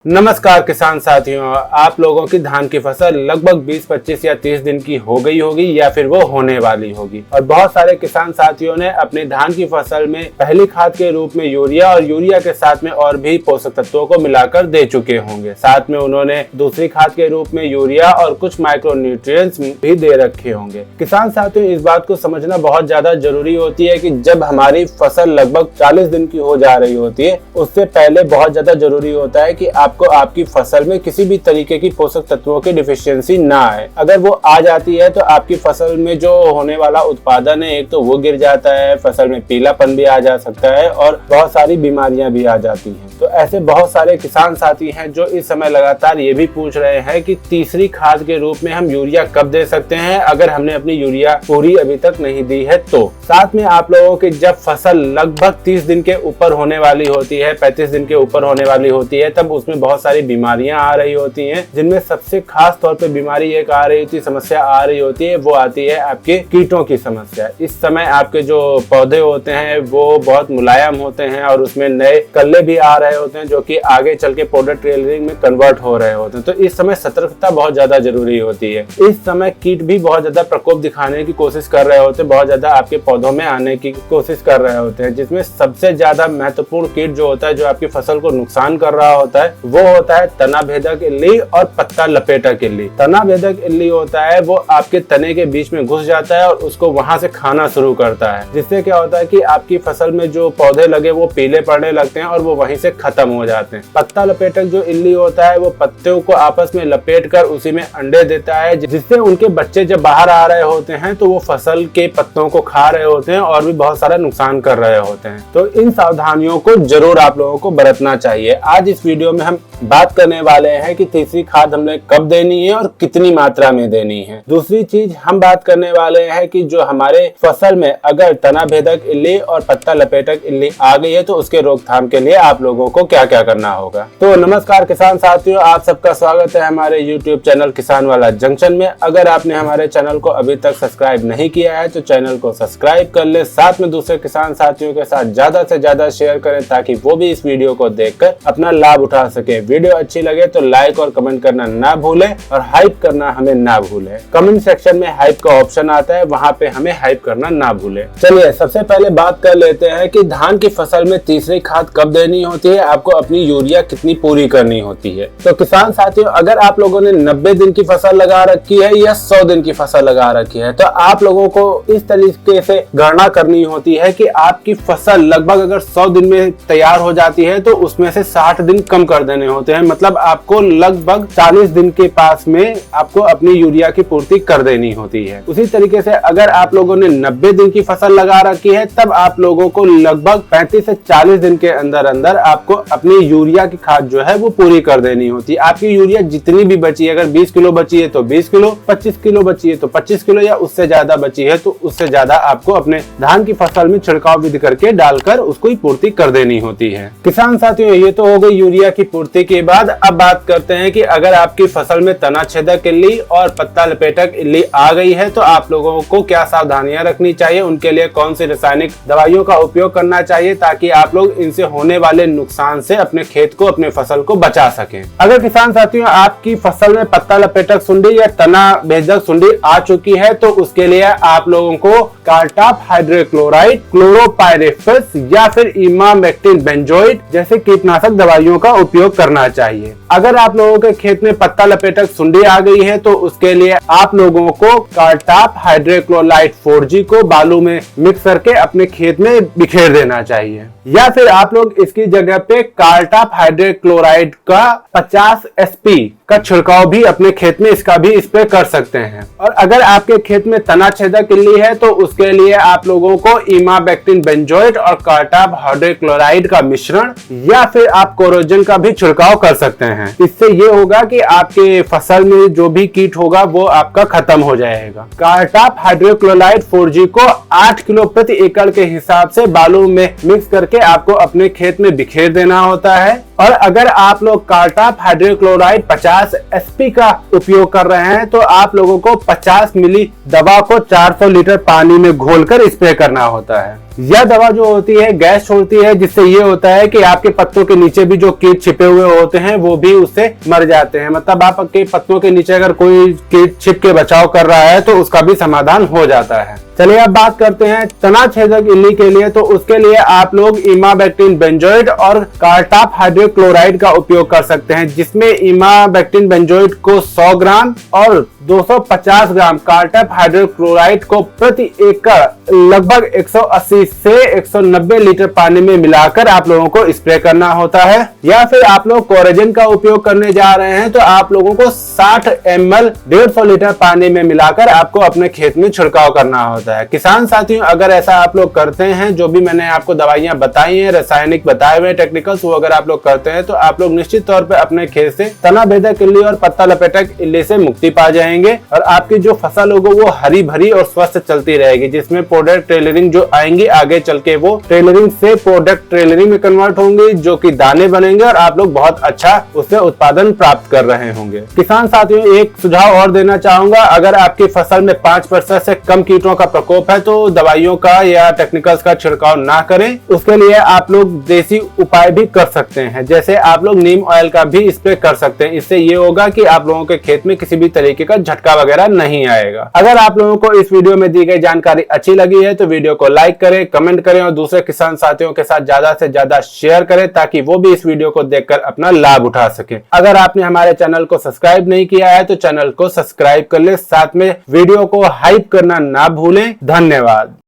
नमस्कार किसान साथियों, आप लोगों की धान की फसल लगभग 20, 25 या 30 दिन की हो गई होगी या फिर वो होने वाली होगी और बहुत सारे किसान साथियों ने अपने धान की फसल में पहली खाद के रूप में यूरिया और यूरिया के साथ में और भी पोषक तत्वों को मिलाकर दे चुके होंगे। साथ में उन्होंने दूसरी खाद के रूप में यूरिया और कुछ माइक्रोन्यूट्रिएंट्स भी दे रखे होंगे। किसान साथियों, इस बात को समझना बहुत ज्यादा जरूरी होती है कि जब हमारी फसल लगभग 40 दिन की हो जा रही होती है, उससे पहले बहुत ज्यादा जरूरी होता है कि आपको आपकी फसल में किसी भी तरीके की पोषक तत्वों की डिफिशियंसी ना आए। अगर वो आ जाती है तो आपकी फसल में जो होने वाला उत्पादन है, एक तो वो गिर जाता है, फसल में पीलापन भी आ जा सकता है और बहुत सारी बीमारियां भी आ जाती हैं। तो ऐसे बहुत सारे किसान साथी हैं जो इस समय लगातार ये भी पूछ रहे हैं कि तीसरी खाद के रूप में हम यूरिया कब दे सकते हैं अगर हमने अपनी यूरिया पूरी अभी तक नहीं दी है। तो साथ में आप लोगों की जब फसल लगभग 30 दिन के ऊपर होने वाली होती है, 35 दिन के ऊपर होने वाली होती है, तब उसमें बहुत सारी बीमारियां आ रही होती हैं, जिनमें सबसे खास तौर पे बीमारी एक आ रही होती समस्या आ रही होती है, वो आती है आपके कीटों की समस्या। इस समय आपके जो पौधे होते हैं वो बहुत मुलायम होते हैं और उसमें नए कल्ले भी आ रहे होते हैं जो कि आगे चल के पाउडर ट्रेलरिंग में कन्वर्ट हो रहे होते हैं। तो इस समय सतर्कता बहुत ज्यादा जरूरी होती है। इस समय कीट भी बहुत ज्यादा प्रकोप दिखाने की कोशिश कर रहे होते हैं, बहुत ज्यादा आपके पौधों में आने की कोशिश कर रहे होते हैं, जिसमें सबसे ज्यादा महत्वपूर्ण कीट जो होता है, जो आपकी फसल को नुकसान कर रहा होता है, वो होता है तना भेदक इल्ली और पत्ता लपेटक इल्ली। तना भेदक इल्ली होता है वो आपके तने के बीच में घुस जाता है और उसको वहां से खाना शुरू करता है, जिससे क्या होता है कि आपकी फसल में जो पौधे लगे वो पीले पड़ने लगते हैं और वो वहीं से खत्म हो जाते हैं। पत्ता लपेटक जो इल्ली होता है वो पत्तों को आपस में लपेटकर उसी में अंडे देता है, जिससे उनके बच्चे जब बाहर आ रहे होते हैं तो वो फसल के पत्तों को खा रहे होते हैं और भी बहुत सारा नुकसान कर रहे होते हैं। तो इन सावधानियों को जरूर आप लोगों को बरतना चाहिए। आज इस वीडियो में हम बात करने वाले हैं कि तीसरी खाद हमने कब देनी है और कितनी मात्रा में देनी है। दूसरी चीज हम बात करने वाले हैं कि जो हमारे फसल में अगर तना भेदक इल्ली और पत्ता लपेटक इल्ली आ गई है तो उसके रोकथाम के लिए आप लोगों को क्या क्या करना होगा। तो नमस्कार किसान साथियों, आप सबका स्वागत है हमारे YouTube चैनल किसान वाला जंक्शन में। अगर आपने हमारे चैनल को अभी तक सब्सक्राइब नहीं किया है तो चैनल को सब्सक्राइब कर ले, साथ में दूसरे किसान साथियों के साथ ज्यादा से ज्यादा शेयर करें ताकि वो भी इस वीडियो को देखकर अपना लाभ उठा सके। वीडियो अच्छी लगे तो लाइक और कमेंट करना ना भूले और हाइप करना हमें ना भूले। कमेंट सेक्शन में हाइप का ऑप्शन आता है, वहाँ पे हमें हाइप करना ना भूले। चलिए सबसे पहले बात कर लेते हैं कि धान की फसल में तीसरी खाद कब देनी होती है, आपको अपनी यूरिया कितनी पूरी करनी होती है। तो किसान साथियों, अगर आप लोगों ने 90 दिन की फसल लगा रखी है या 100 दिन की फसल लगा रखी है तो आप लोगों को इस तरीके से गणना करनी होती है कि आपकी फसल लगभग अगर 100 दिन में तैयार हो जाती है तो उसमें से 60 दिन कम कर देने होते हैं। मतलब आपको लगभग 40 दिन के पास में आपको अपनी यूरिया की पूर्ति कर देनी होती है। उसी तरीके से अगर आप लोगों ने 90 दिन की फसल लगा रखी है तब आप लोगों को लगभग 35 से 40 दिन के अंदर अंदर आपको अपनी यूरिया की खाद जो है वो पूरी कर देनी होती है। आपकी यूरिया जितनी भी बची है, अगर 20 किलो बची है तो 20 किलो, 25 किलो बची है तो 25 किलो या उससे ज्यादा बची है तो उससे ज्यादा आपको अपने धान की फसल में छिड़काव विधि करके डालकर उसको ही पूर्ति कर देनी होती है। किसान साथियों, ये तो हो गई यूरिया की पूर्ति के बाद। अब बात करते हैं कि अगर आपकी फसल में तना छेदक इल्ली और पत्ता लपेटक इल्ली आ गई है तो आप लोगों को क्या सावधानियां रखनी चाहिए, उनके लिए कौन सी रासायनिक दवाइयों का उपयोग करना चाहिए ताकि आप लोग इनसे होने वाले नुकसान से अपने खेत को, अपने फसल को बचा सकें। अगर किसान साथियों आपकी फसल में पत्ता लपेटक सुंडी या तना भेदक सुंडी आ चुकी है तो उसके लिए आप लोगों को कार्टाप हाइड्रोक्लोराइड, क्लोरोपाइरिफास या फिर इमामेक्टिन बेंजोइट जैसे कीटनाशक दवाइयों का उपयोग करना चाहिए। अगर आप लोगों के खेत में पत्ता लपेटक सुंडी आ गई है तो उसके लिए आप लोगों को कार्टाप हाइड्रोक्लोराइड 4G को बालू में मिक्स करके अपने खेत में बिखेर देना चाहिए, या फिर आप लोग इसकी जगह पे कार्टाप हाइड्रोक्लोराइड का 50 SP का छिड़काव भी अपने खेत में इसका भी स्प्रे कर सकते हैं। और अगर आपके खेत में तना छेदक इल्ली है तो उसके लिए आप लोगों को इमामेक्टिन बेंजोइट और कार्टाप हाइड्रोक्लोराइड का मिश्रण या फिर आप कोरोजन का भी छिड़काव कर सकते हैं। इससे ये होगा कि आपके फसल में जो भी कीट होगा वो आपका खत्म हो जाएगा। कार्टाप हाइड्रोक्लोराइड 4G को 8 किलो प्रति एकड़ के हिसाब से बालू में मिक्स करके आपको अपने खेत में बिखेर देना होता है। और अगर आप लोग कार्टाप हाइड्रोक्लोराइड 50 SP का उपयोग कर रहे हैं तो आप लोगों को 50 मिली दवा को 400 लीटर पानी में घोलकर स्प्रे करना होता है। यह दवा जो होती है गैस छोड़ती है, जिससे ये होता है कि आपके पत्तों के नीचे भी जो कीट छिपे हुए होते हैं वो भी उससे मर जाते हैं। मतलब आपके पत्तों के नीचे अगर कोई कीट छिप के बचाव कर रहा है तो उसका भी समाधान हो जाता है। चलिए अब बात करते हैं तना छेदक इल्ली के लिए। तो उसके लिए आप लोग इमाबेक्टिन बेंजोएट और कार्टाप हाइड्रोक्लोराइड का उपयोग कर सकते हैं, जिसमें इमाबेक्टिन बेंजोएट को 100 ग्राम और 250 ग्राम कार्टाप हाइड्रोक्लोराइड को प्रति एकड़ लगभग 180 से 190 लीटर पानी में मिलाकर आप लोगों को स्प्रे करना होता है। या फिर आप लोग कोरेजन का उपयोग करने जा रहे हैं तो आप लोगों को 60 ml 150 लीटर पानी में मिलाकर आपको अपने खेत में छिड़काव करना होता है। किसान साथियों, अगर ऐसा आप लोग करते हैं, जो भी मैंने आपको दवाइयां बताई हैं, रासायनिक बताए हुए टेक्निकल्स, वो अगर आप लोग करते हैं तो आप लोग निश्चित तौर पे अपने खेत से तना भेदक इल्ली और पत्ता लपेटक इल्ली से मुक्ति पा जाएंगे और आपकी जो फसल होगी वो हरी भरी और स्वस्थ चलती रहेगी, जिसमें प्रोडक्ट ट्रेलरिंग जो आएंगी आगे चल के वो ट्रेलरिंग से प्रोडक्ट ट्रेलरिंग में कन्वर्ट होंगे, जो कि दाने बनेंगे और आप लोग बहुत अच्छा उससे उत्पादन प्राप्त कर रहे होंगे। किसान साथियों, एक सुझाव और देना चाहूंगा, अगर आपकी फसल में 5% से कम कीटों का प्रकोप है तो दवाइयों का या टेक्निकल्स का छिड़काव ना करें। उसके लिए आप लोग देसी उपाय भी कर सकते हैं, जैसे आप लोग नीम ऑयल का भी स्प्रे कर सकते हैं। इससे ये होगा कि आप लोगों के खेत में किसी भी तरीके का झटका वगैरह नहीं आएगा। अगर आप लोगों को इस वीडियो में दी गई जानकारी अच्छी लगी है तो वीडियो को लाइक करें, कमेंट करें और दूसरे किसान साथियों के साथ ज्यादा से ज्यादा शेयर करें, ताकि वो भी इस वीडियो को देखकर अपना लाभ उठा सके। अगर आपने हमारे चैनल को सब्सक्राइब नहीं किया है तो चैनल को सब्सक्राइब कर ले, साथ में वीडियो को हाइप करना ना भूलें। धन्यवाद।